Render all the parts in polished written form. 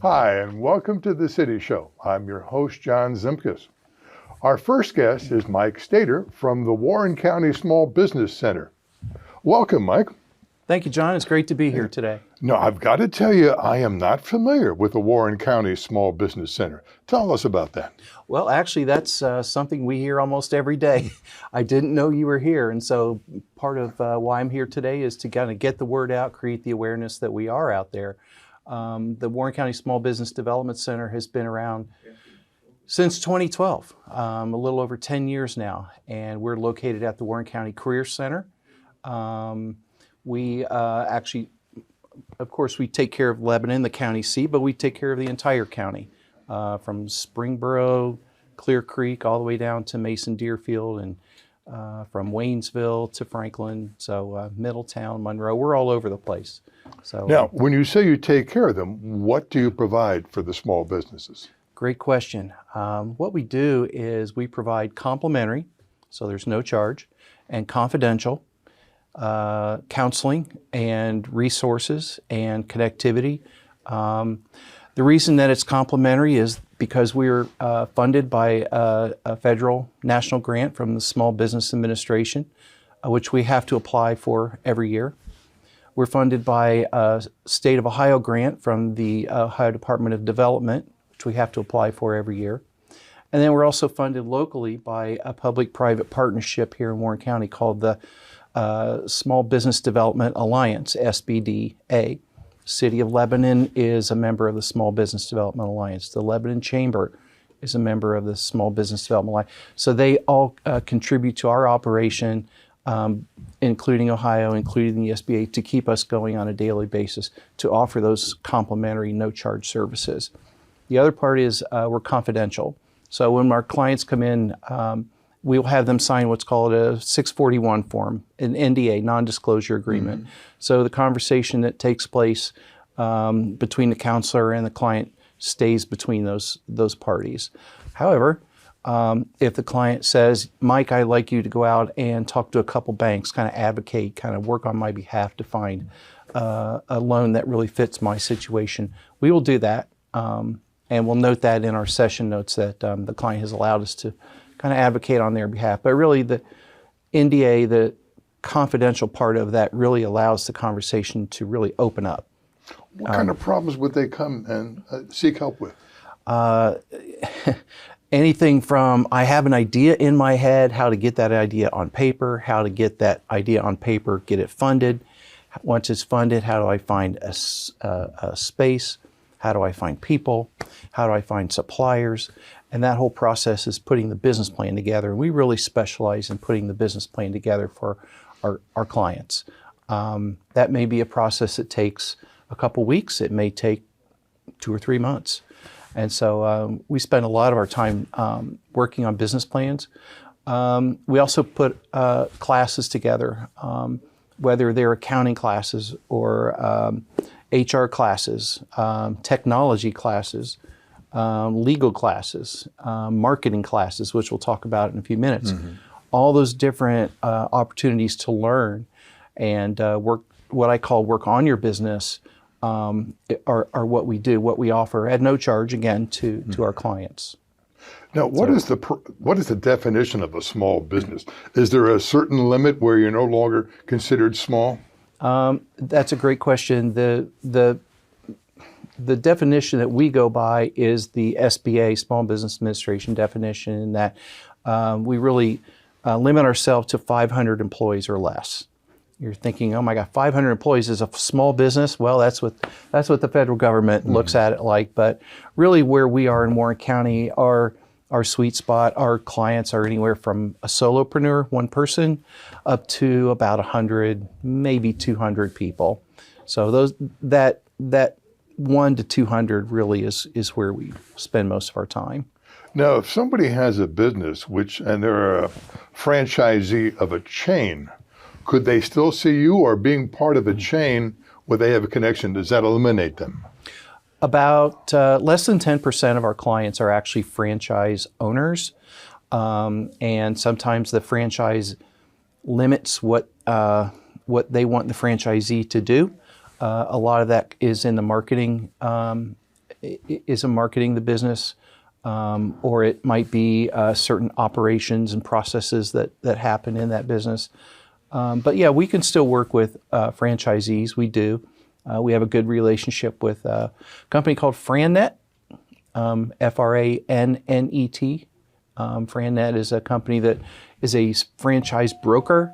Hi, and welcome to The City Show. I'm your host, John Zimkus. Our first guest is Mike Stater from the Warren County Small Business Center. Welcome, Mike. Thank you, John. It's great to be here today. No, I've got to tell you, I am not familiar with the Warren County Small Business Center. Tell us about that. Well, actually, that's something we hear almost every day. I didn't know you were here, and so part of why I'm here today is to kind of get the word out, create the awareness that we are out there. The Warren County Small Business Development Center has been around since 2012, a little over 10 years now, and we're located at the Warren County Career Center. We actually, of course, we take care of Lebanon, the county seat, but we take care of the entire county, from Springboro, Clear Creek, all the way down to Mason Deerfield, and from Waynesville to Franklin, so Middletown, Monroe, we're all over the place. So now, when you say you take care of them, what do you provide for the small businesses? Great question. What we do is we provide complimentary, so there's no charge, and confidential counseling and resources and connectivity. The reason that it's complimentary is because we're funded by a federal national grant from the Small Business Administration, which we have to apply for every year. We're funded by a State of Ohio grant from the Ohio Department of Development, which we have to apply for every year. And then we're also funded locally by a public-private partnership here in Warren County called the Small Business Development Alliance, SBDA. City of Lebanon is a member of the Small Business Development Alliance. The Lebanon Chamber is a member of the Small Business Development Alliance. So they all contribute to our operation, including Ohio, including the SBA, to keep us going on a daily basis to offer those complimentary no-charge services. The other part is we're confidential. So when our clients come in, we'll have them sign what's called a 641 form, an NDA, non-disclosure agreement. Mm-hmm. So the conversation that takes place between the counselor and the client stays between those parties. However, if the client says, Mike, I'd like you to go out and talk to a couple banks, kind of advocate, kind of work on my behalf to find a loan that really fits my situation, we will do that. And we'll note that in our session notes that the client has allowed us to kind of advocate on their behalf. But really the NDA, the confidential part of that, really allows the conversation to really open up. What kind of problems would they come and seek help with? Anything from, I have an idea in my head, how to get that idea on paper, how to get that idea on paper, get it funded. Once it's funded, how do I find a space? How do I find people? How do I find suppliers? And that whole process is putting the business plan together. And we really specialize in putting the business plan together for our clients. That may be a process that takes a couple weeks. It may take 2 or 3 months. And so we spend a lot of our time working on business plans. We also put classes together, whether they're accounting classes or HR classes, technology classes, legal classes, marketing classes, which we'll talk about in a few minutes. Mm-hmm. All those different opportunities to learn and work, what I call work on your business, are what we do, what we offer at no charge, again, to our clients. Now, what is the definition of a small business? Is there a certain limit where you're no longer considered small? That's a great question. The definition that we go by is the SBA, Small Business Administration definition, in that we really limit ourselves to 500 employees or less. You're thinking, oh my God, 500 employees is a small business? Well, that's what the federal government looks at it like. But really, where we are in Warren County, our sweet spot, our clients are anywhere from a solopreneur, one person, up to about 100, maybe 200 people. So that 1 to 200 really is where we spend most of our time. Now, if somebody has a business and they're a franchisee of a chain, could they still see you, or being part of a chain where they have a connection, does that eliminate them? About less than 10% of our clients are actually franchise owners, and sometimes the franchise limits what they want the franchisee to do. A lot of that is in the marketing is marketing the business, or it might be certain operations and processes that happen in that business. But yeah, we can still work with franchisees. We do. We have a good relationship with a company called FranNet, FRANNET. FranNet is a company that is a franchise broker.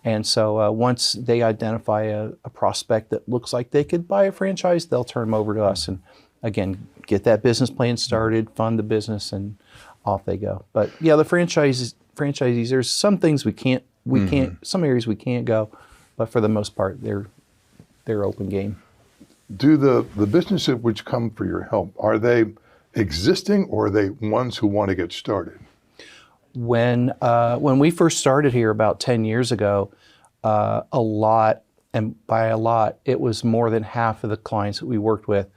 And so once they identify a prospect that looks like they could buy a franchise, they'll turn them over to us and, again, get that business plan started, fund the business, and off they go. But yeah, the franchisees, there's some things we can't, some areas we can't go, but for the most part, they're open game. Do the businesses which come for your help, are they existing or are they ones who want to get started? When we first started here about 10 years ago, a lot, and by a lot, it was more than half of the clients that we worked with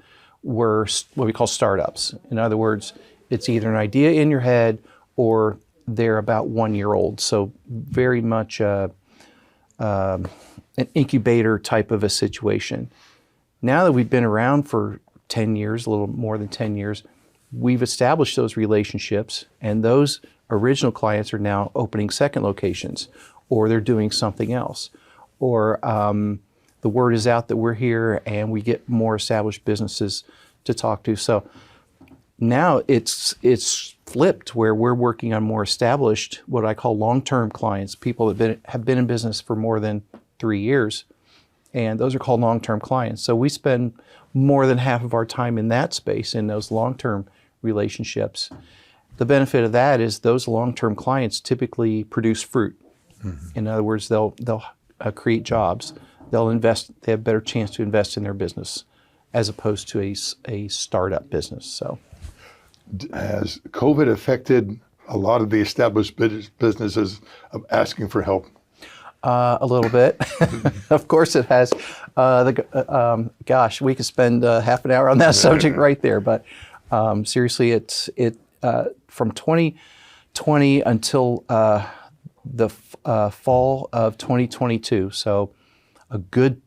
were what we call startups. In other words, it's either an idea in your head or they're about 1 year old. So very much an incubator type of a situation. Now that we've been around for 10 years, a little more than 10 years, we've established those relationships, and those original clients are now opening second locations, or they're doing something else, or the word is out that we're here and we get more established businesses to talk to. So now it's flipped, where we're working on more established, what I call long-term clients, people that have been in business for more than 3 years, and those are called long-term clients. So we spend more than half of our time in that space, in those long-term relationships. The benefit of that is those long-term clients typically produce fruit. Mm-hmm. In other words, they'll create jobs. They'll invest. They have a better chance to invest in their business as opposed to a startup business. So, has COVID affected a lot of the established businesses of asking for help? A little bit. Of course it has. Gosh, we could spend half an hour on that subject right there. But seriously, from 2020 until the fall of 2022, so a good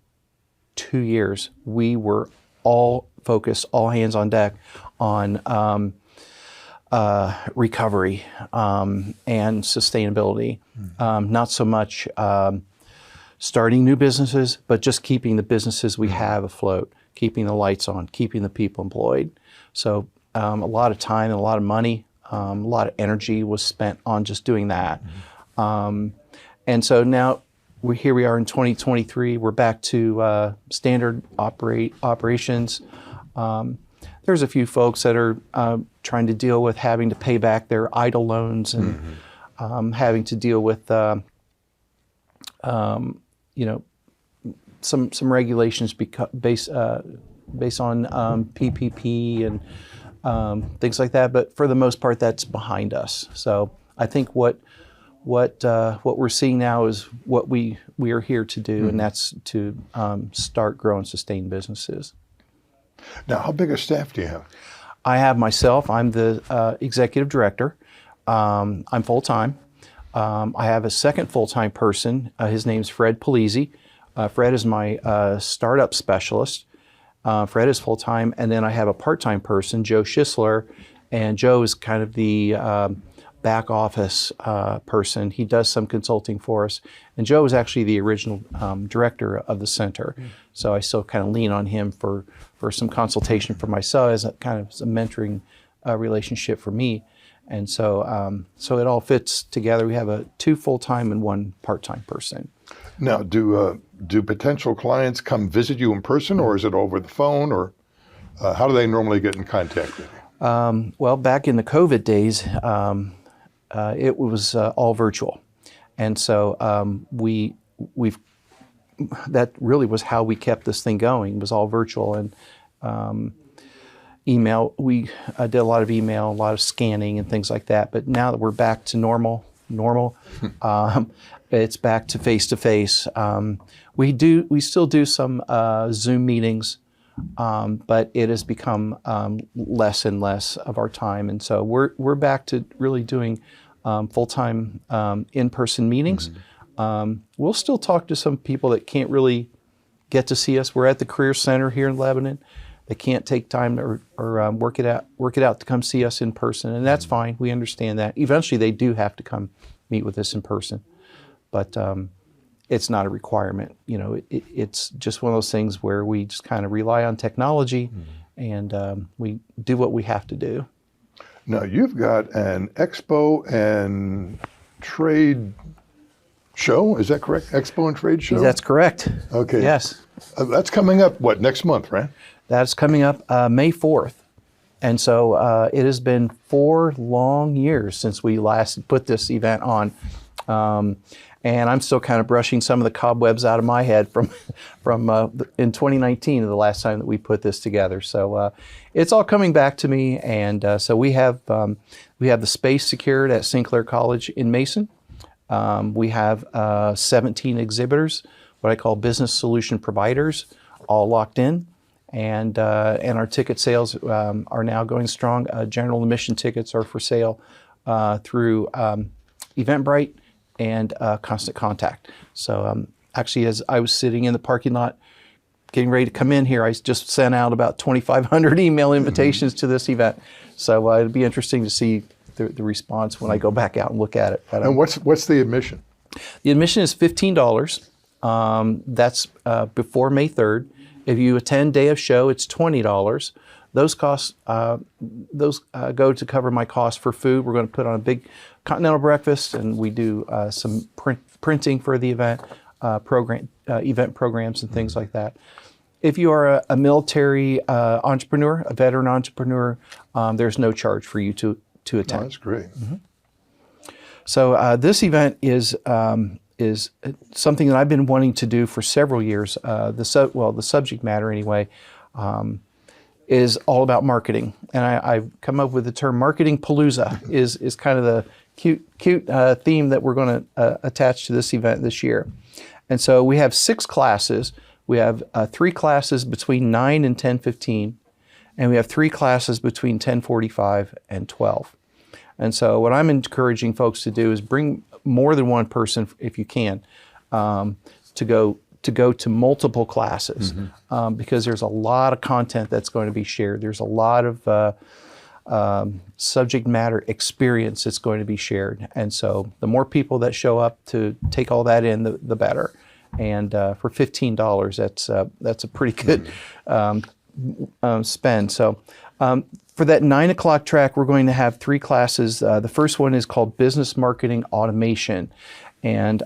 2 years, we were all focused, all hands on deck on recovery and sustainability. Not so much starting new businesses, but just keeping the businesses we have afloat, keeping the lights on, keeping the people employed. So a lot of time and a lot of money, a lot of energy was spent on just doing that. And so now here we are in 2023. We're back to standard operations. There's a few folks that are trying to deal with having to pay back their idle loans and having to deal with some regulations based on PPP and things like that. But for the most part, that's behind us. So I think what we're seeing now is what we are here to do, and that's to start, grow, and sustain businesses. Now, how big a staff do you have? I have myself. I'm the executive director. I'm full-time. I have a second full-time person. His name's Fred Polizzi. Fred is my startup specialist. Fred is full-time. And then I have a part-time person, Joe Schisler. And Joe is kind of the back office person. He does some consulting for us. And Joe is actually the original director of the center. So I still kind of lean on him for some consultation for myself, as a kind of a mentoring relationship for me. And so so it all fits together. We have two full-time and one part-time person. Now, do potential clients come visit you in person, or is it over the phone, or how do they normally get in contact with you? Well, back in the COVID days, it was all virtual. And so that really was how we kept this thing going. It was all virtual. And email, we did a lot of email, a lot of scanning and things like that. But now that we're back to normal, it's back to face-to-face. We still do some Zoom meetings, but it has become less and less of our time. And so we're back to really doing full-time in-person meetings. We'll still talk to some people that can't really get to see us. We're at the Career Center here in Lebanon. They can't take time or work it out to come see us in person, and that's fine. We understand that. Eventually, they do have to come meet with us in person, but it's not a requirement. It's just one of those things where we just kind of rely on technology, and we do what we have to do. Now, you've got an expo and trade show, is that correct? Expo and trade show? That's correct. Okay. Yes. That's coming up, next month, right? That's coming up May 4th. And so it has been 4 long years since we last put this event on. And I'm still kind of brushing some of the cobwebs out of my head from in 2019, the last time that we put this together. So it's all coming back to me. And so we have the space secured at St. Clair College in Mason. We have 17 exhibitors, what I call business solution providers, all locked in. And our ticket sales are now going strong. General admission tickets are for sale through Eventbrite and Constant Contact. So actually, as I was sitting in the parking lot getting ready to come in here, I just sent out about 2,500 email invitations to this event. So it'll be interesting to see the response when I go back out and look at it. But, and what's the admission? The admission is $15. That's before May 3rd. If you attend day of show, it's $20. Those costs go to cover my cost for food. We're going to put on a big continental breakfast, and we do some printing for the event, event programs and things like that. If you are a military entrepreneur, a veteran entrepreneur, there's no charge for you to attend. Oh, that's great. So this event is something that I've been wanting to do for several years. The subject matter anyway is all about marketing, and I've come up with the term marketing palooza is kind of the cute theme that we're going to attach to this event this year. And so we have 6 classes. We have 3 classes between 9 and 10:15, and we have 3 classes between 10:45 and 12. And so what I'm encouraging folks to do is bring more than one person, if you can, to go to multiple classes, because there's a lot of content that's going to be shared. There's a lot of subject matter experience that's going to be shared. And so the more people that show up to take all that in, the better. And for $15, that's a pretty good spend. So for that 9 o'clock track, we're going to have 3 classes. The first one is called Business Marketing Automation. And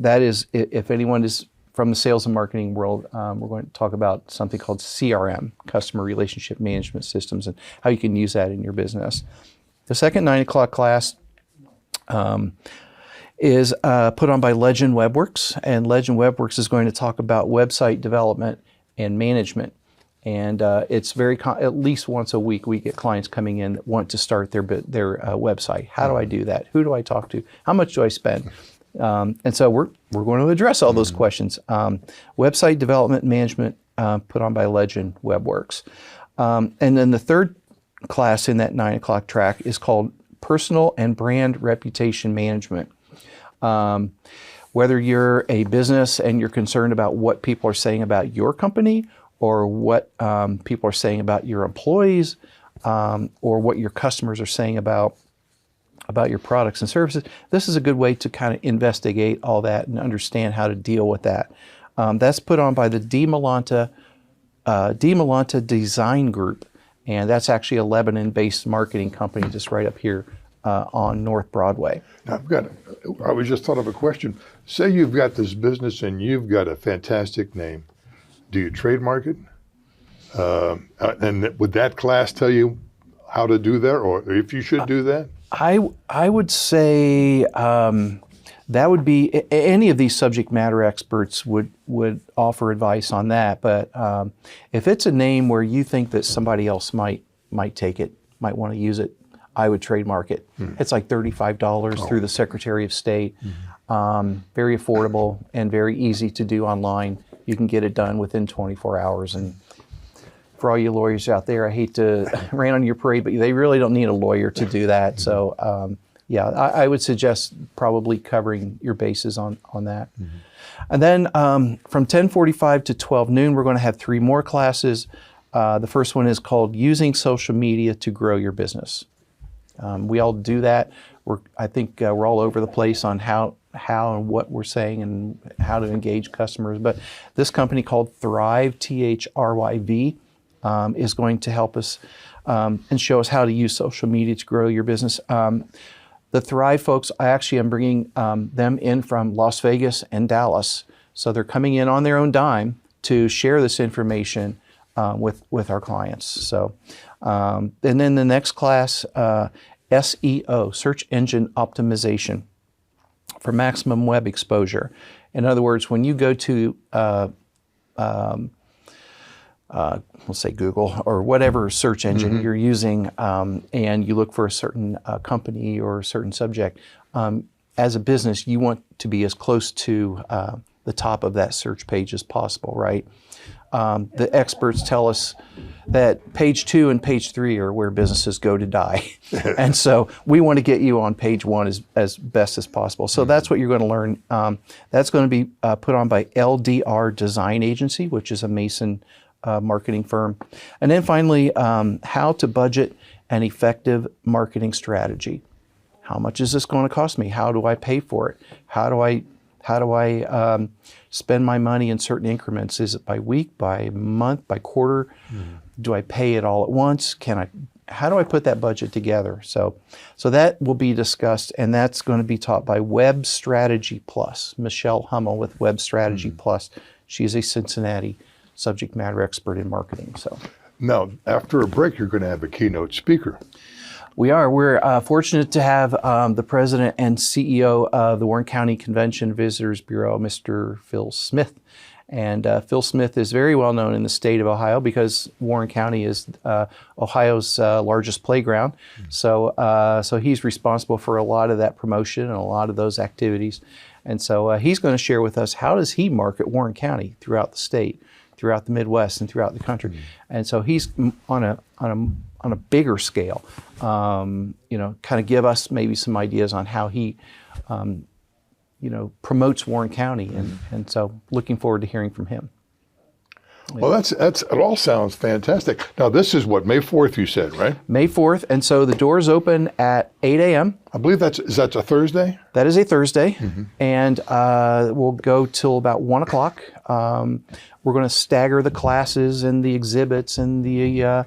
that is, if anyone is from the sales and marketing world, we're going to talk about something called CRM, Customer Relationship Management Systems, and how you can use that in your business. The second 9 o'clock class is put on by Legend WebWorks, and Legend WebWorks is going to talk about website development and management. And it's at least once a week we get clients coming in that want to start their website. How do I do that? Who do I talk to? How much do I spend? And so we're going to address all those questions. Website development and management put on by Legend WebWorks. And then the third class in that 9 o'clock track is called Personal and Brand Reputation Management. Whether you're a business and you're concerned about what people are saying about your company, or what people are saying about your employees, or what your customers are saying about your products and services, this is a good way to kind of investigate all that and understand how to deal with that. That's put on by the D. Malanta Design Group, and that's actually a Lebanon-based marketing company just right up here on North Broadway. Now, I was just thought of a question. Say you've got this business and you've got a fantastic name. Do you trademark it? And would that class tell you how to do that, or if you should do that? I would say that would be, any of these subject matter experts would offer advice on that. But if it's a name where you think that somebody else might take it, might want to use it, I would trademark it. It's like $35 through the Secretary of State. Very affordable and very easy to do online. You can get it done within 24 hours. And for all you lawyers out there, I hate to rain on your parade, but they really don't need a lawyer to do that. So yeah, I would suggest probably covering your bases on that. And then from 10:45 to 12 noon, we're going to have 3 more classes. The first one is called Using Social Media to Grow Your Business. We all do that. I think we're all over the place on how and what we're saying and how to engage customers. But this company called Thrive, THRYV, is going to help us and show us how to use social media to grow your business. The Thrive folks, I actually am bringing them in from Las Vegas and Dallas. So they're coming in on their own dime to share this information with our clients. So, and then the next class, SEO, Search Engine Optimization, for maximum web exposure. In other words, when you go to, let's say Google or whatever search engine you're using, and you look for a certain company or a certain subject, as a business, you want to be as close to the top of that search page as possible, right? The experts tell us that page 2 and page 3 are where businesses go to die. And so we want to get you on page 1 as best as possible. So that's what you're going to learn. That's going to be put on by LDR Design Agency, which is a Mason marketing firm. And then finally, how to budget an effective marketing strategy. How much is this going to cost me? How do I pay for it? How do I spend my money in certain increments? Is it by week, by month, by quarter? Do I pay it all at once? How do I put that budget together? So that will be discussed, and that's going to be taught by Web Strategy Plus, Michelle Hummel with Web Strategy Plus. She's a Cincinnati subject matter expert in marketing. So now, after a break, you're going to have a keynote speaker. We are. We're fortunate to have the president and CEO of the Warren County Convention Visitors Bureau, Mr. Phil Smith. And Phil Smith is very well known in the state of Ohio because Warren County is Ohio's largest playground. So he's responsible for a lot of that promotion and a lot of those activities. And so he's going to share with us, how does he market Warren County throughout the state, throughout the Midwest, and throughout the country. And so he's on a bigger scale, kind of give us maybe some ideas on how he, promotes Warren County. And so looking forward to hearing from him. Well, it all sounds fantastic. Now, this is what, May 4th, you said, right? May 4th, and so the doors open at 8 a.m. I believe that's a Thursday? That is a Thursday, and we'll go till about 1 o'clock. We're going to stagger the classes and the exhibits and the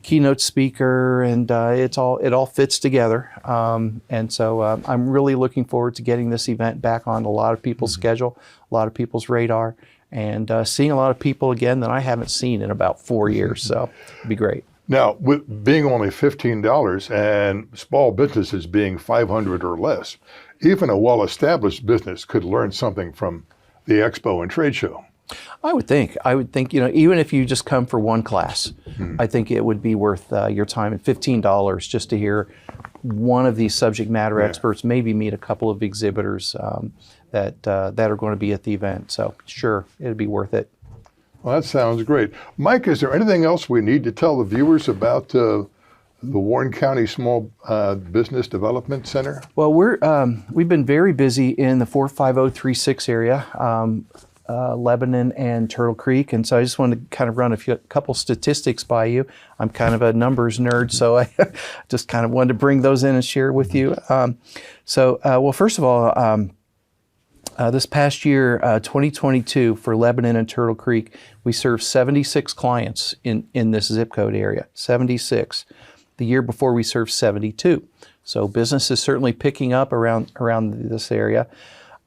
keynote speaker, and it all fits together. And so I'm really looking forward to getting this event back on a lot of people's schedule, a lot of people's radar, and seeing a lot of people again that I haven't seen in about 4 years. So it'd be great. Now, with being only $15 and small businesses being $500 or less, even a well-established business could learn something from the expo and trade show. I would think, even if you just come for one class, I think it would be worth your time. And $15 just to hear one of these subject matter experts, maybe meet a couple of exhibitors that are going to be at the event. So sure, it'd be worth it. Well, that sounds great. Mike, is there anything else we need to tell the viewers about the Warren County Small Business Development Center? Well, we've been very busy in the 45036 area, Lebanon and Turtle Creek, and so I just wanted to kind of run a couple statistics by you. I'm kind of a numbers nerd, so I just kind of wanted to bring those in and share with you. Well, first of all, this past year, 2022, for Lebanon and Turtle Creek, we served 76 clients in this zip code area, 76. The year before, we served 72. So business is certainly picking up around this area.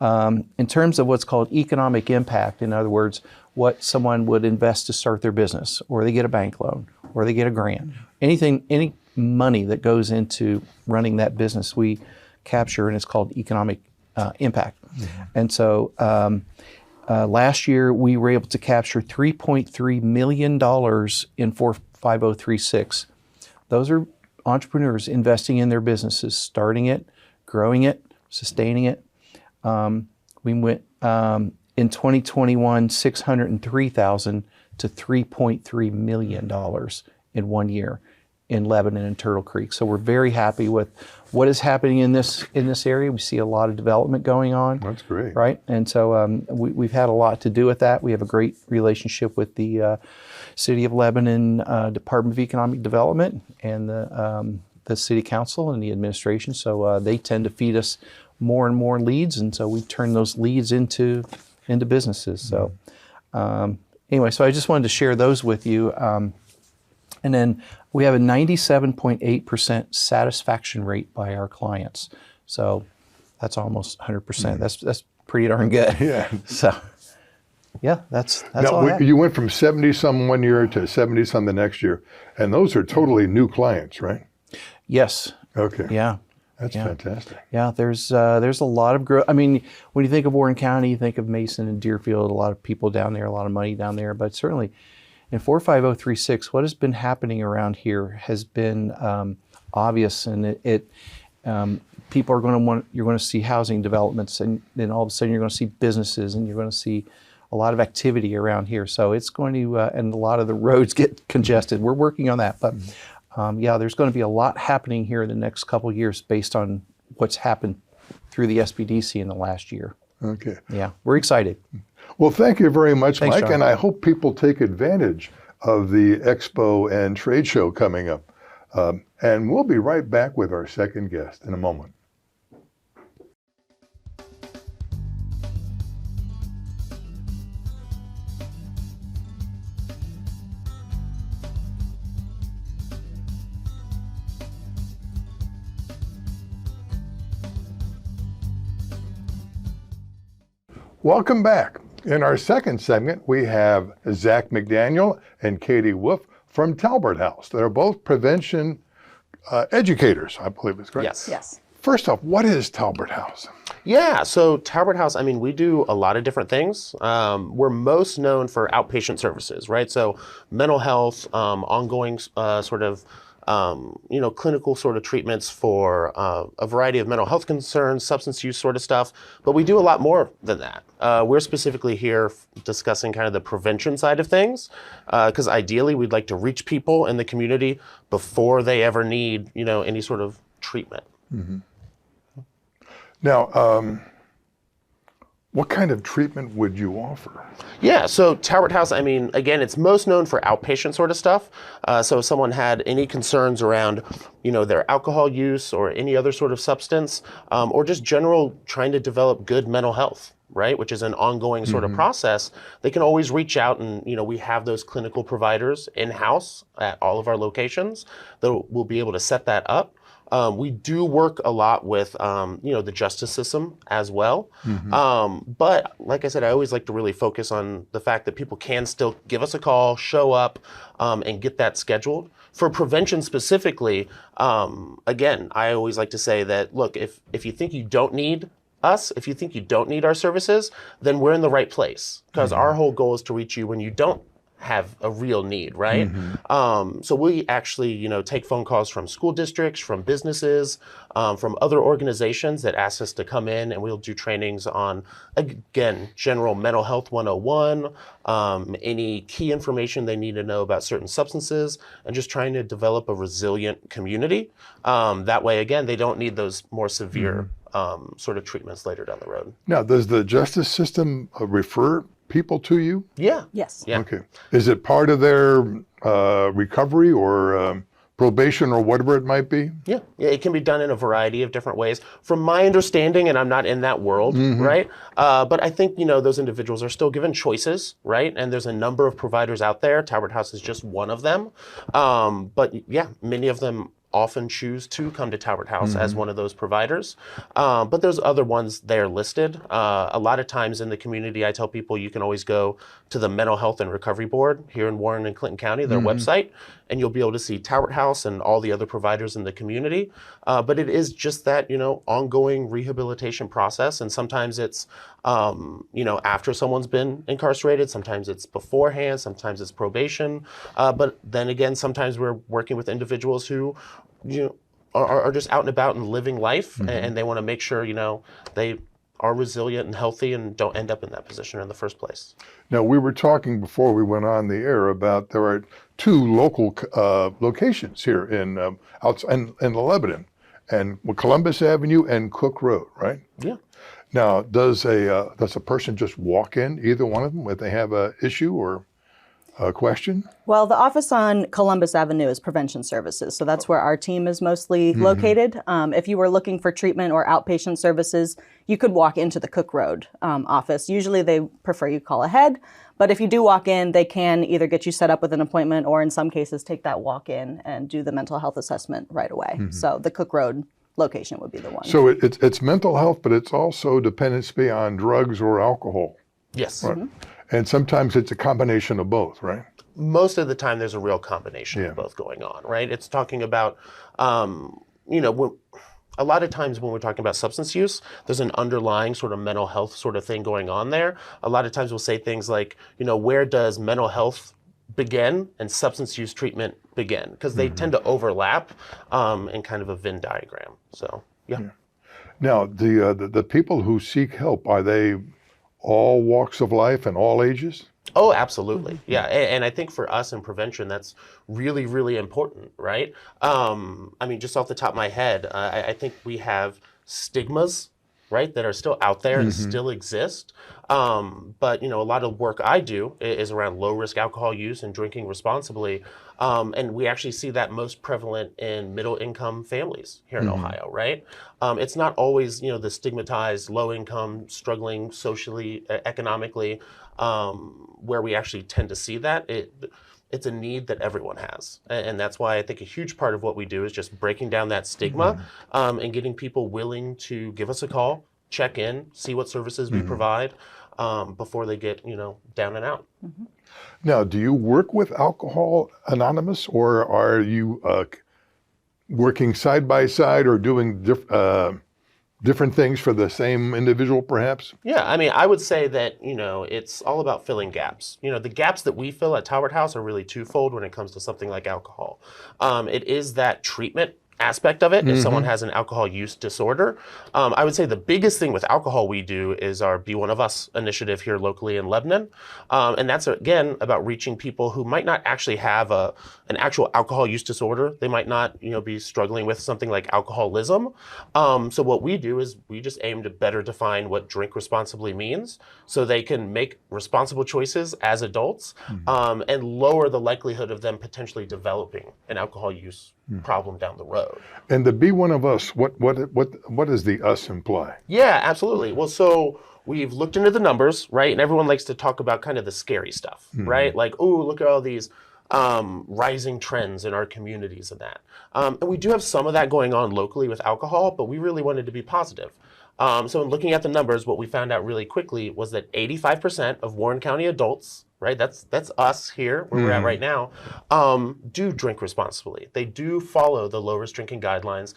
In terms of what's called economic impact, in other words, what someone would invest to start their business, or they get a bank loan, or they get a grant, any money that goes into running that business, we capture, and it's called economic impact. And so last year we were able to capture $3.3 million in 45036. Those are entrepreneurs investing in their businesses, starting it, growing it, sustaining it. We went in 2021, $603,000 to $3.3 million in 1 year. in Lebanon and Turtle Creek. So we're very happy with what is happening in this area. We see a lot of development going on. That's great. Right? And so we've had a lot to do with that. We have a great relationship with the City of Lebanon Department of Economic Development and the City Council and the administration. So they tend to feed us more and more leads, and so we turn those leads into businesses. So anyway, so I just wanted to share those with you. And then we have a 97.8% satisfaction rate by our clients. So that's almost 100%. That's pretty darn good. Yeah. So yeah, that's Now, all I have. you went from 70-some one year to 70-some the next year, and those are totally new clients, right? Yes. Okay. Yeah. That's fantastic. Yeah, there's a lot of growth. I mean, when you think of Warren County, you think of Mason and Deerfield, a lot of people down there, a lot of money down there. But certainly in 45036, what has been happening around here has been obvious, and people are you're going to see housing developments, and then all of a sudden you're going to see businesses, and you're going to see a lot of activity around here. So it's going to, and a lot of the roads get congested. We're working on that, but yeah, there's going to be a lot happening here in the next couple of years based on what's happened through the SBDC in the last year. Okay. Yeah, we're excited. Well, thank you very much, Thanks, Mike, John. and I hope people take advantage of the expo and trade show coming up. And we'll be right back with our second guest in a moment. Welcome back. In our second segment, we have Zach McDaniel and Katie Wolf from Talbert House. They're both prevention educators, I believe is correct. Yes. Yes. First off, what is Talbert House? Yeah, so Talbert House, I mean, we do a lot of different things. We're most known for outpatient services, right? So mental health, ongoing clinical sort of treatments for a variety of mental health concerns, substance use sort of stuff. But we do a lot more than that. We're specifically here discussing kind of the prevention side of things, because ideally we'd like to reach people in the community before they ever need, any sort of treatment. Mm-hmm. Now, what kind of treatment would you offer? Yeah, so Talbert House, I mean, again, it's most known for outpatient sort of stuff. So if someone had any concerns around, their alcohol use or any other sort of substance, or just general trying to develop good mental health, right, which is an ongoing sort of process, they can always reach out and, we have those clinical providers in-house at all of our locations that will be able to set that up. We do work a lot with, the justice system as well. But like I said, I always like to really focus on the fact that people can still give us a call, show up, and get that scheduled. For prevention specifically, again, I always like to say that, look, if you think you don't need us, if you think you don't need our services, then we're in the right place. Because our whole goal is to reach you when you don't have a real need, right? So we actually, take phone calls from school districts, from businesses, from other organizations that ask us to come in, and we'll do trainings on, again, general mental health 101, any key information they need to know about certain substances, and just trying to develop a resilient community. That way, again, they don't need those more severe sort of treatments later down the road. Now, does the justice system refer people to you? Yeah. Yes. Yeah. Okay. Is it part of their recovery or probation or whatever it might be? Yeah, it can be done in a variety of different ways. From my understanding, and I'm not in that world, right? But I think, those individuals are still given choices, right? And there's a number of providers out there. Talbert House is just one of them. But yeah, many of them often choose to come to Talbert House as one of those providers. But there's other ones there listed. A lot of times in the community, I tell people you can always go to the Mental Health and Recovery Board here in Warren and Clinton County, their website, and you'll be able to see Talbert House and all the other providers in the community. But it is just that, ongoing rehabilitation process. And sometimes it's, after someone's been incarcerated, sometimes it's beforehand, sometimes it's probation. But then again, sometimes we're working with individuals who, are just out and about and living life, and they want to make sure, they are resilient and healthy and don't end up in that position in the first place. Now, we were talking before we went on the air about there are two local locations here in outside in Lebanon, and Columbus Avenue and Cook Road, right? Yeah. Now, does a person just walk in either one of them if they have a issue or a question? Well, the office on Columbus Avenue is prevention services, so that's where our team is mostly located. If you were looking for treatment or outpatient services, you could walk into the Cook Road office. Usually they prefer you call ahead, but if you do walk in, they can either get you set up with an appointment or in some cases take that walk in and do the mental health assessment right away. So the Cook Road location would be the one. So it's mental health, but it's also dependency on drugs or alcohol. Yes. Right? And sometimes it's a combination of both, right? Most of the time there's a real combination of both going on, right? It's talking about, a lot of times when we're talking about substance use, there's an underlying sort of mental health sort of thing going on there. A lot of times we'll say things like, where does mental health begin and substance use treatment begin? Because they tend to overlap in kind of a Venn diagram. So, yeah. Now, the people who seek help, are they all walks of life and all ages? Oh, absolutely. Yeah. And I think for us in prevention, that's really, really important, right? Just off the top of my head, I think we have stigmas, right, that are still out there and still exist. But, a lot of work I do is around low risk alcohol use and drinking responsibly. And we actually see that most prevalent in middle income families here in Ohio, right? It's not always, the stigmatized, low income, struggling socially, economically, where we actually tend to see that. It's a need that everyone has. And that's why I think a huge part of what we do is just breaking down that stigma and getting people willing to give us a call, check in, see what services we provide before they get, down and out. Now, do you work with Alcohol Anonymous, or are you working side by side or doing different things for the same individual, perhaps? Yeah, I would say that, it's all about filling gaps. The gaps that we fill at Talbert House are really twofold when it comes to something like alcohol. It is that treatment aspect of it if someone has an alcohol use disorder. I would say the biggest thing with alcohol we do is our Be One of Us initiative here locally in Lebanon. And that's, again, about reaching people who might not actually have an actual alcohol use disorder. They might not, be struggling with something like alcoholism. So what we do is we just aim to better define what drink responsibly means so they can make responsible choices as adults and lower the likelihood of them potentially developing an alcohol use problem down the road. And to Be One of Us, what does the us imply? Yeah, absolutely. Well, so we've looked into the numbers, right? And everyone likes to talk about kind of the scary stuff, right? Like, oh, look at all these rising trends in our communities and that. And we do have some of that going on locally with alcohol, but we really wanted to be positive. So in looking at the numbers, what we found out really quickly was that 85% of Warren County adults, right, that's us here where we're at right now, do drink responsibly. They do follow the low risk drinking guidelines.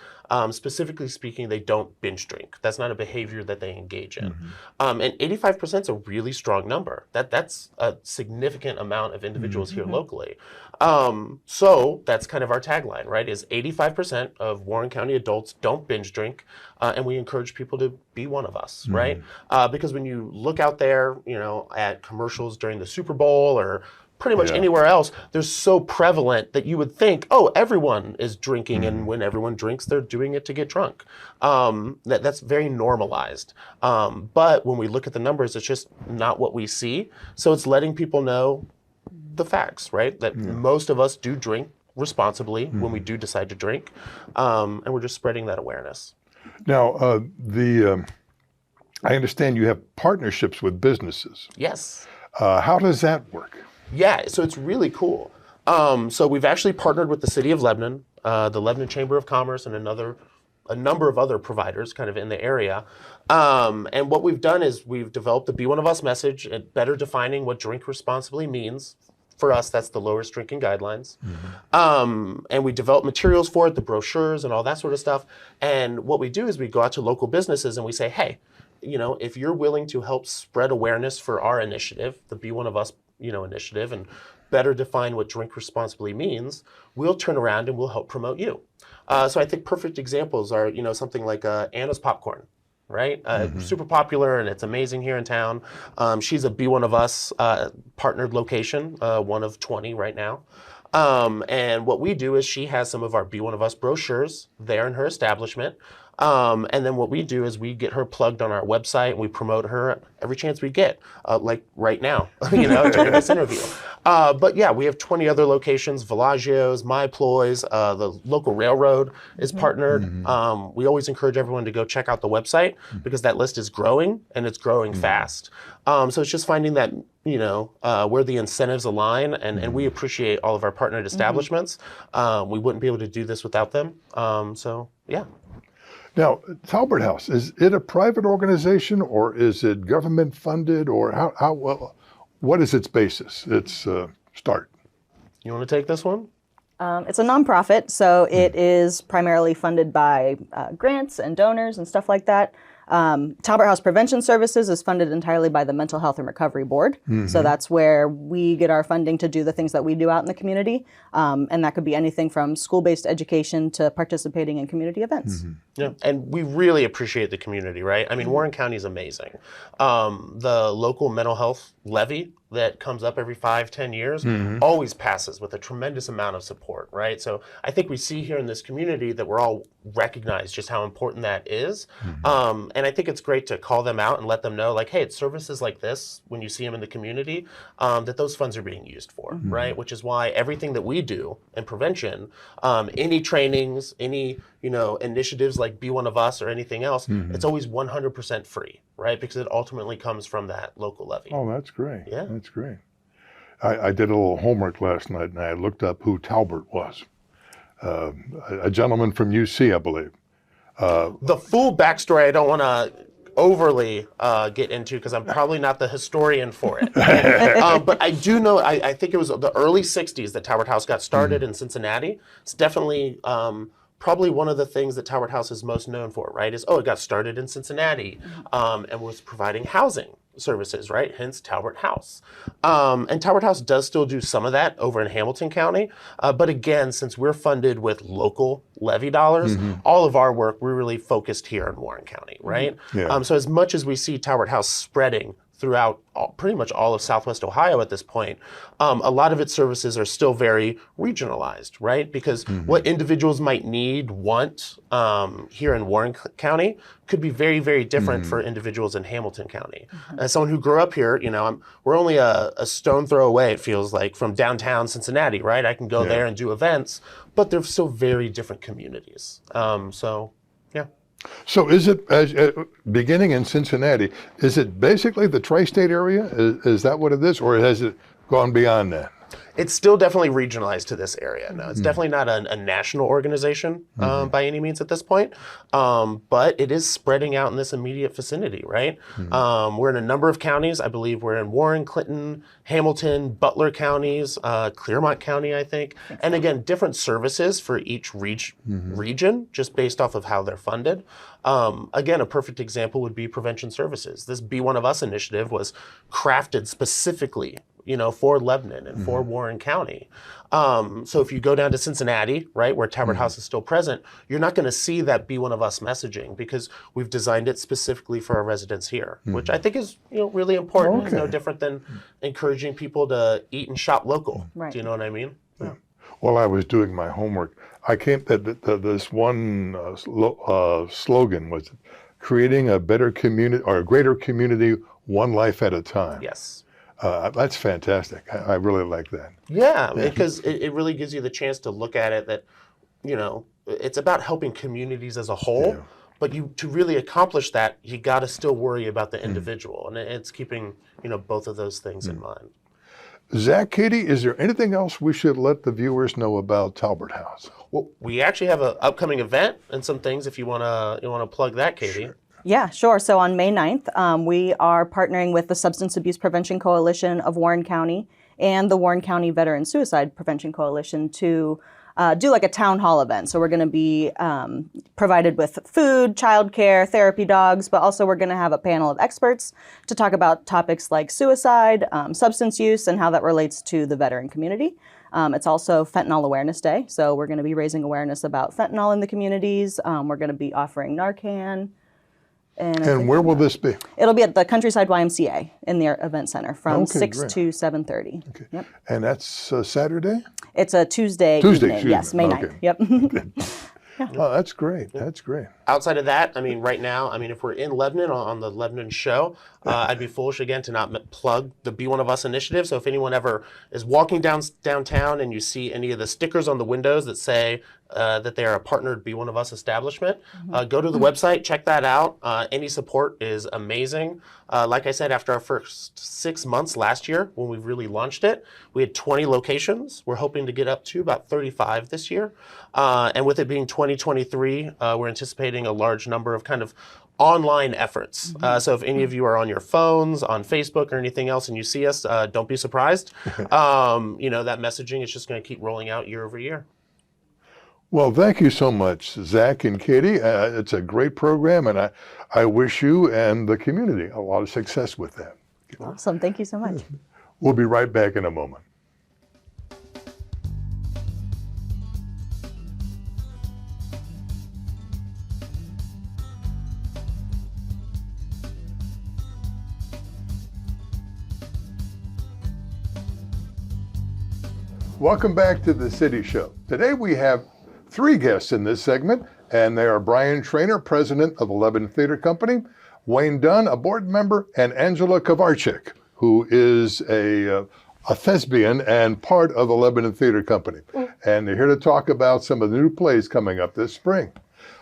Specifically speaking, they don't binge drink. That's not a behavior that they engage in. And 85% is a really strong number. That's a significant amount of individuals here locally. So that's kind of our tagline, right, is 85% of Warren County adults don't binge drink, and we encourage people to be one of us, right? Because when you look out there, at commercials during the Super Bowl or pretty much anywhere else, they're so prevalent that you would think, oh, everyone is drinking, and when everyone drinks, they're doing it to get drunk. That's very normalized. But when we look at the numbers, it's just not what we see. So it's letting people know the facts, right? That most of us do drink responsibly when we do decide to drink, and we're just spreading that awareness. Now, I understand you have partnerships with businesses. Yes. How does that work? Yeah, so it's really cool. So we've actually partnered with the City of Lebanon, the Lebanon Chamber of Commerce, and a number of other providers kind of in the area. And what we've done is we've developed the Be One of Us message, and better defining what drink responsibly means. For us, that's the lowest drinking guidelines. And we develop materials for it, the brochures and all that sort of stuff. And what we do is we go out to local businesses and we say, hey, if you're willing to help spread awareness for our initiative, the Be One of Us, initiative, and better define what drink responsibly means, we'll turn around and we'll help promote you. So I think perfect examples are, something like Anna's Popcorn. right? Super popular, and it's amazing here in town. She's a Be One of Us partnered location, one of 20 right now. And what we do is she has some of our Be One of Us brochures there in her establishment. And then what we do is we get her plugged on our website, and we promote her every chance we get, like right now, during this interview. But yeah, we have 20 other locations, Villaggio's, My Ploys, the local railroad is partnered. We always encourage everyone to go check out the website because that list is growing, and it's growing fast. So it's just finding that, where the incentives align, and we appreciate all of our partnered establishments. We wouldn't be able to do this without them. So yeah. Now, Talbert House, is it a private organization or is it government funded, or what is its basis, its start? You want to take this one? It's a nonprofit, so it is primarily funded by grants and donors and stuff like that. Talbert House Prevention Services is funded entirely by the Mental Health and Recovery Board. So that's where we get our funding to do the things that we do out in the community. And that could be anything from school-based education to participating in community events. Yeah, and we really appreciate the community, right? I mean, Warren County is amazing. The local mental health levy that comes up every 5-10 years always passes with a tremendous amount of support, right? So I think we see here in this community that we're all recognize just how important that is. And I think it's great to call them out and let them know, like, hey, it's services like this, when you see them in the community, that those funds are being used for, right? Which is why everything that we do in prevention, any trainings, any initiatives like Be One of Us or anything else, it's always 100% free, right? Because it ultimately comes from that local levy. Oh, that's great. Yeah. That's great. I did a little homework last night, and I looked up who Talbert was. A gentleman from UC, I believe. The full backstory I don't want to overly get into because I'm probably not the historian for it. But I do know, I think it was the early 60s that Talbert House got started in Cincinnati. It's definitely probably one of the things that Talbert House is most known for, right? Is, it got started in Cincinnati and was providing housing services, right? Hence Talbert House. And Talbert House does still do some of that over in Hamilton County. But again, since we're funded with local levy dollars, all of our work, we're really focused here in Warren County, right? Yeah. So as much as we see Talbert House spreading throughout pretty much all of Southwest Ohio at this point, a lot of its services are still very regionalized, right? Because what individuals might want here in Warren County could be very, very different for individuals in Hamilton County. As someone who grew up here, we're only a stone throw away, it feels like, from downtown Cincinnati, right? I can go there and do events, but they're still very different communities. Yeah. So is it, beginning in Cincinnati, is it basically the tri-state area? Is that what it is, or has it gone beyond that? It's still definitely regionalized to this area. No, it's definitely not a national organization by any means at this point, but it is spreading out in this immediate vicinity, right? We're in a number of counties. I believe we're in Warren, Clinton, Hamilton, Butler counties, Clermont County, I think. And again, different services for each region, just based off of how they're funded. Again, a perfect example would be prevention services. This Be One of Us initiative was crafted specifically for Lebanon and for Warren County. So if you go down to Cincinnati, right, where Talbert House is still present, you're not going to see that Be One of Us messaging because we've designed it specifically for our residents here, which I think is really important. It's no different than encouraging people to eat and shop local. Right. Do you know what I mean? Yeah. While I was doing my homework, I came to this one slogan was creating a better community or a greater community, one life at a time. Yes. That's fantastic. I really like that. Yeah, because it really gives you the chance to look at it that, it's about helping communities as a whole, but to really accomplish that, you got to still worry about the individual, and it's keeping, both of those things in mind. Zach, Katie, is there anything else we should let the viewers know about Talbert House? Well, we actually have an upcoming event and some things if you want to plug that, Katie. Sure. Yeah, sure. So on May 9th, we are partnering with the Substance Abuse Prevention Coalition of Warren County and the Warren County Veteran Suicide Prevention Coalition to do like a town hall event. So we're going to be provided with food, childcare, therapy dogs, but also we're going to have a panel of experts to talk about topics like suicide, substance use, and how that relates to the veteran community. It's also Fentanyl Awareness Day, so we're going to be raising awareness about fentanyl in the communities. We're going to be offering Narcan. And, I And think where will this be? it'll be at the Countryside YMCA in their event center from Okay, 6 great. to 7:30. Okay. Yep. And that's Saturday? It's a Tuesday Tuesday, evening. Yes, May okay. 9th. Yep. Oh, that's great. That's great. Outside of that, I mean, right now, I mean, if we're in Lebanon on the Lebanon show, I'd be foolish again to not plug the Be One of Us initiative. So if anyone ever is walking downtown and you see any of the stickers on the windows that say that they are a partnered Be One of Us establishment, go to the website, check that out. Any support is amazing. Like I said, after our first 6 months last year, when we really launched it, we had 20 locations. We're hoping to get up to about 35 this year. And with it being 2023, we're anticipating a large number of kind of online efforts. So if any of you are on your phones, on Facebook or anything else and you see us, don't be surprised. That messaging is just going to keep rolling out year over year. Well, thank you so much, Zach and Katie. It's a great program, and I wish you and the community a lot of success with that. Awesome. Thank you so much. We'll be right back in a moment. Welcome back to the City Show. Today we have 3 guests in this segment, and they are Brian Trainer, president of the Lebanon Theater Company, Wayne Dunn, a board member, and Angela Kovarchik, who is a thespian and part of the Lebanon Theater Company. And they're here to talk about some of the new plays coming up this spring.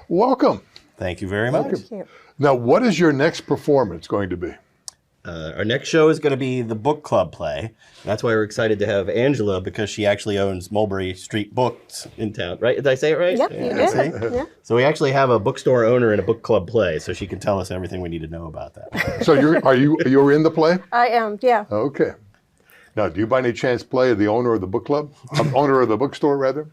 Welcome. Thank you very much. Thank you. Now, what is your next performance going to be? Our next show is going to be the book club play. That's why we're excited to have Angela, because she actually owns Mulberry Street Books in town, right? Did I say it right? Yep, you did. Yeah. So we actually have a bookstore owner and a book club play, so she can tell us everything we need to know about that. So you're in the play? I am, yeah. Okay. Now, do you by any chance play the owner of the book club? Owner of the bookstore, rather?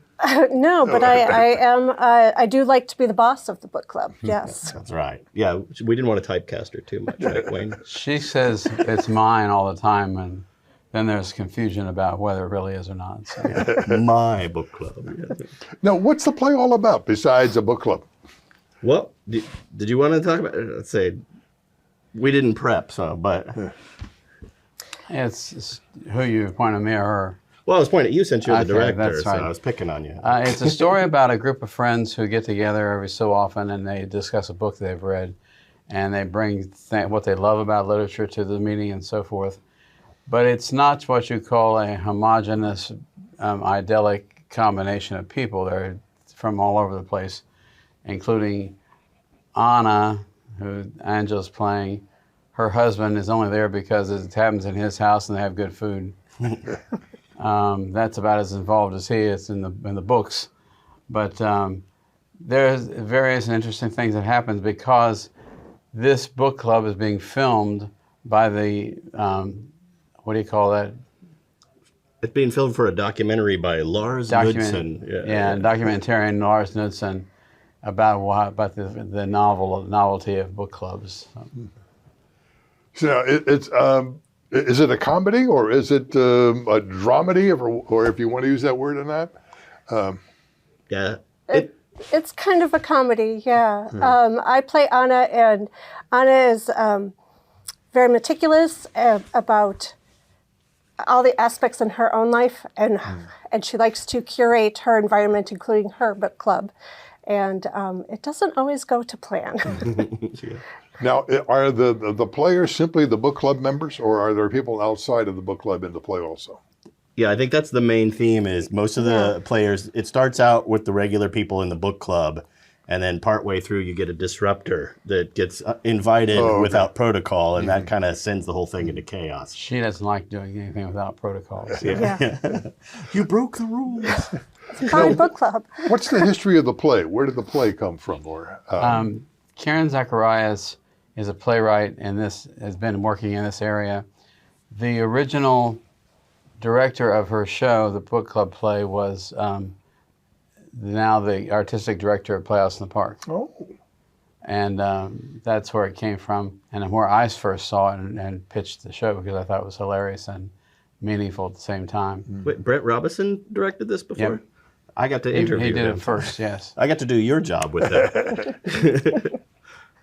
No, but I am. I do like to be the boss of the book club. Yes. That's right. Yeah, we didn't want to typecast her too much, right, Wayne? She says it's mine all the time, and then there's confusion about whether it really is or not. So. My book club. Yeah. Now, what's the play all about besides a book club? Well, did you want to talk about it? Let's say we didn't prep, but It's who you point at me or her. well, I was pointing at you since you're the Okay, director, that's right. so I was picking on you. It's a story about a group of friends who get together every so often and they discuss a book they've read, and they bring what they love about literature to the meeting and so forth. But it's not what you call a homogeneous, idyllic combination of people. They're from all over the place, including Anna, who Angela's playing. Her husband is only there because it happens in his house and they have good food. That's about as involved as he is in the books. But there's various interesting things that happen because this book club is being filmed by the, what do you call that? It's being filmed for a documentary by Lars Knudsen. Documentarian Lars Knudsen about the novelty of book clubs. So is it a comedy or is it a dramedy, or if you want to use that word or not? Yeah. It's kind of a comedy, yeah. I play Anna, and Anna is very meticulous about all the aspects in her own life, and she likes to curate her environment, including her book club. And it doesn't always go to plan. Now, are the players simply the book club members, or are there people outside of the book club in the play also? Yeah, I think that's the main theme is most of the players, it starts out with the regular people in the book club, and then partway through you get a disruptor that gets invited without protocol, and that kind of sends the whole thing into chaos. She doesn't like doing anything without protocols. Yeah. You broke the rules. It's my book club. What's the history of the play? Where did the play come from? Or Karen Zacharias is a playwright and has been working in this area. The original director of her show, the book club play, was now the artistic director of Playhouse in the Park. Oh. And that's where it came from, and where I first saw it and pitched the show because I thought it was hilarious and meaningful at the same time. Wait, Brett Robinson directed this before? Yep. I got to interview He did him. it first, yes. I got to do your job with that.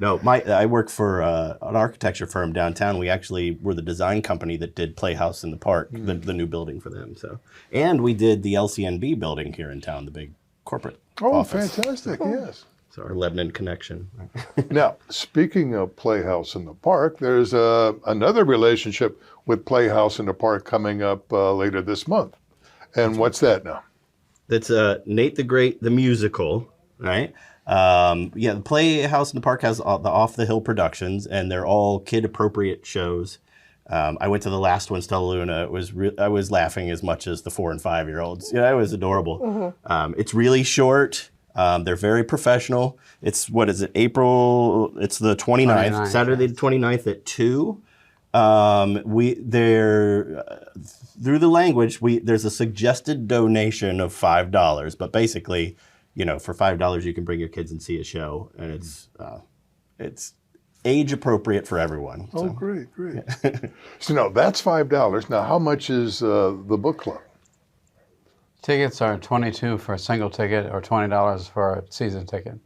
No, I work for an architecture firm downtown. We actually were the design company that did Playhouse in the Park, the new building for them. So, and we did the LCNB building here in town, the big corporate office. Fantastic! Yes. So our Lebanon connection. Now, speaking of Playhouse in the Park, there's another relationship with Playhouse in the Park coming up later this month. And what's that now? That's Nate the Great, the musical, right? The Playhouse in the Park has the Off the Hill productions, and they're all kid-appropriate shows. I went to the last one, Stellaluna. I was laughing as much as the 4 and 5-year-olds. Yeah, it was adorable. It's really short. They're very professional. It's, what is it, April? It's the 29th, Saturday the 29th at 2. Through the language, there's a suggested donation of $5, but basically, for $5 you can bring your kids and see a show, and it's age appropriate for everyone. Oh, great. So now that's $5. Now, how much is the book club? Tickets are $22 for a single ticket or $20 for a season ticket.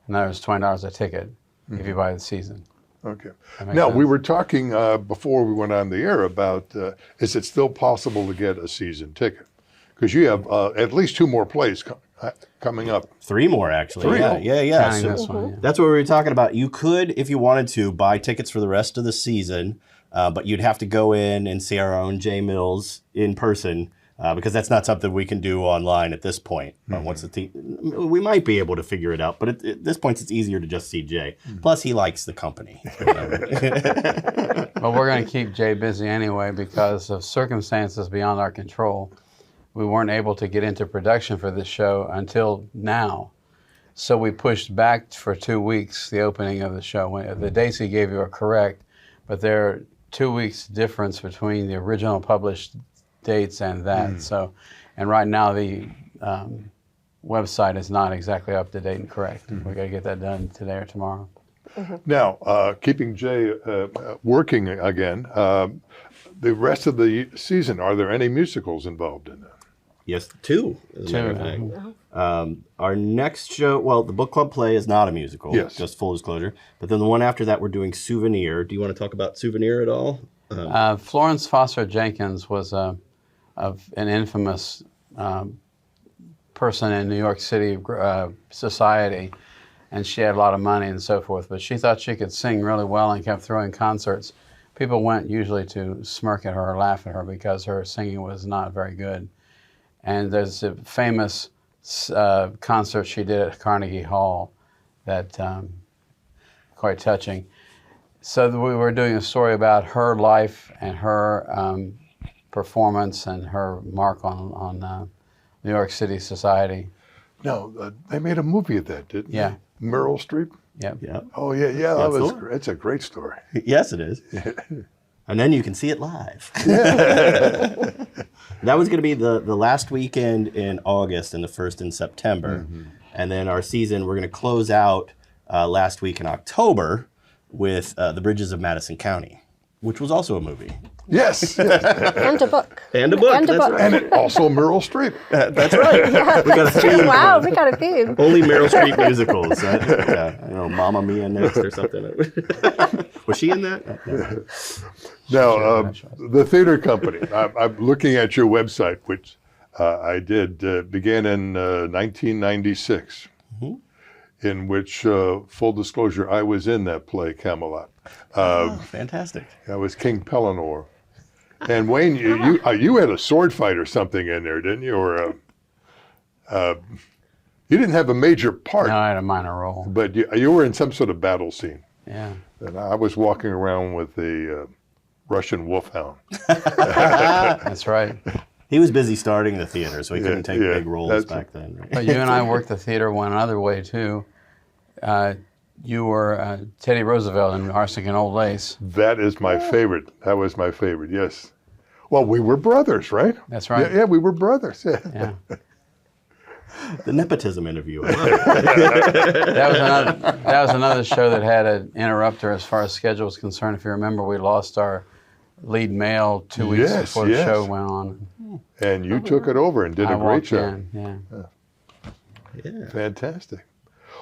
And there's $20 a ticket if you buy the season. Okay. Now, we were talking before we went on the air about, is it still possible to get a season ticket? Because you have at least 2 more plays coming up. 3 more, actually. 3? Yeah. Counting this one, yeah. That's what we were talking about. You could, if you wanted to, buy tickets for the rest of the season, but you'd have to go in and see our own Jay Mills in person, because that's not something we can do online at this point. Once we might be able to figure it out, but at this point, it's easier to just see Jay. Plus, he likes the company. Well, we're going to keep Jay busy anyway because of circumstances beyond our control. We weren't able to get into production for this show until now. So we pushed back for 2 weeks the opening of the show. The dates he gave you are correct, but there are 2 weeks difference between the original published dates and that. So, and right now the website is not exactly up to date and correct. We got to get that done today or tomorrow. Now, keeping Jay working again, the rest of the season, are there any musicals involved in that? Yes, 2, as a matter of fact. Our next show, well, the book club play is not a musical, just full disclosure. But then the one after that, we're doing Souvenir. Do you want to talk about Souvenir at all? Florence Foster Jenkins was an infamous person in New York City society, and she had a lot of money and so forth, but she thought she could sing really well and kept throwing concerts. People went usually to smirk at her or laugh at her because her singing was not very good. And there's a famous concert she did at Carnegie Hall that quite touching. So we were doing a story about her life and her performance and her mark on New York City society. No, they made a movie of that, didn't they? Meryl Streep? Yep. Yeah. Oh, yeah, that was great. It's a great story. Yes, it is. And then you can see it live. That was going to be the last weekend in August and the first in September. And then our season, we're going to close out last week in October with The Bridges of Madison County, which was also a movie. Yes. And a book. And a book. And a that's book. right. And also Meryl Streep. That's right. Yeah, We got a that's true. theme. Wow, we got a theme. Only Meryl Streep musicals. Right? Yeah, I don't know, Mamma Mia next or something. Was she in that? Now, the theater company, I'm looking at your website, which I did, began in 1996, in which, full disclosure, I was in that play, Camelot. Fantastic. I was King Pellinor. And Wayne, you had a sword fight or something in there, didn't you? Or you didn't have a major part. No, I had a minor role. But you were in some sort of battle scene. Yeah. And I was walking around with the Russian wolfhound. That's right. He was busy starting the theater, so he couldn't take big roles back then. Right? But you and I worked the theater one other way, too. You were Teddy Roosevelt in Arsenic and Old Lace. That is my favorite. That was my favorite, yes. Well, we were brothers, right? That's right. Yeah, we were brothers. Yeah. The nepotism interview. That was another show that had an interrupter as far as schedule was concerned. If you remember, we lost our lead male 2 weeks before the show went on. And you took it over and did a great job. Yeah. Fantastic.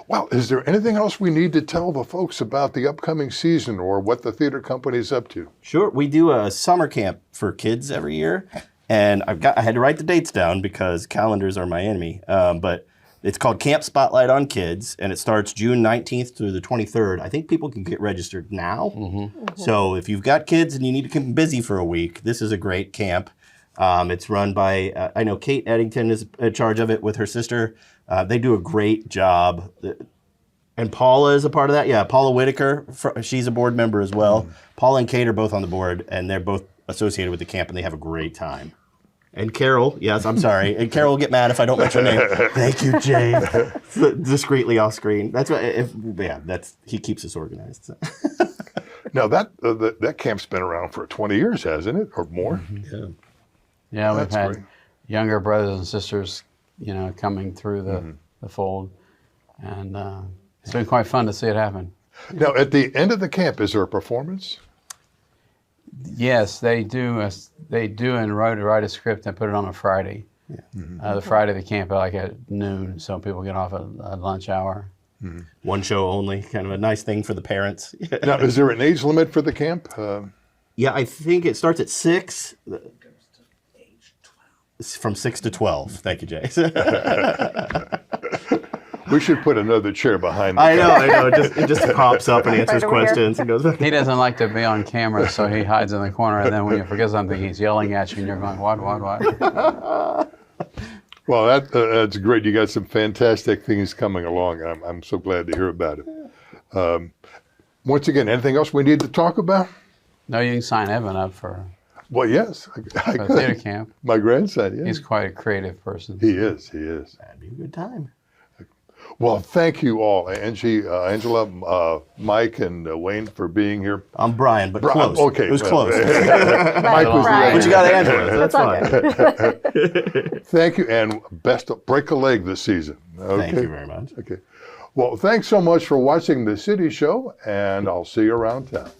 Well, is there anything else we need to tell the folks about the upcoming season or what the theater company's up to? Sure. We do a summer camp for kids every year. And I had to write the dates down because calendars are my enemy. But it's called Camp Spotlight on Kids, and it starts June 19th through the 23rd. I think people can get registered now. So if you've got kids and you need to keep them busy for a week, this is a great camp. It's run by, I know Kate Eddington is in charge of it with her sister. They do a great job. And Paula is a part of that. Yeah, Paula Whitaker, she's a board member as well. Paula and Kate are both on the board, and they're both associated with the camp, and they have a great time. And Carol, yes, I'm sorry. And Carol will get mad if I don't mention her name. Thank you, Jay. Discreetly off screen. That's what. He keeps us organized. So. Now that camp's been around for 20 years, hasn't it, or more? Yeah, we've That's had great. younger brothers and sisters, coming through the fold, and it's been quite fun to see it happen. Now, at the end of the camp, is there a performance? Yes, they do. And write a script and put it on a Friday. The Friday of the camp, like at noon, so people get off at lunch hour. One show only, kind of a nice thing for the parents. Now, is there an age limit for the camp? Yeah, I think it starts at 6. It's from 6 to 12. Thank you, Jay. We should put another chair behind the I know. It just pops up and answers over here. questions and goes. He doesn't like to be on camera, so he hides in the corner. And then when you forget something, he's yelling at you, and you're going, "What? Well, that's great. You got some fantastic things coming along. I'm so glad to hear about it. Once again, anything else we need to talk about? No, you can sign Evan up for Well, yes. I a could. theater camp. My grandson, yeah. He's quite a creative person. He is. That'd be a good time. Well, thank you all, Angie, Angela, Mike, and Wayne for being here. I'm Brian, but close. Okay. It was well, close. Mike was Brian. But you got Angela. That's That's all fine. good. Thank you, and best of break a leg this season. Okay. Thank you very much. Okay. Well, thanks so much for watching the City Show, and I'll see you around town.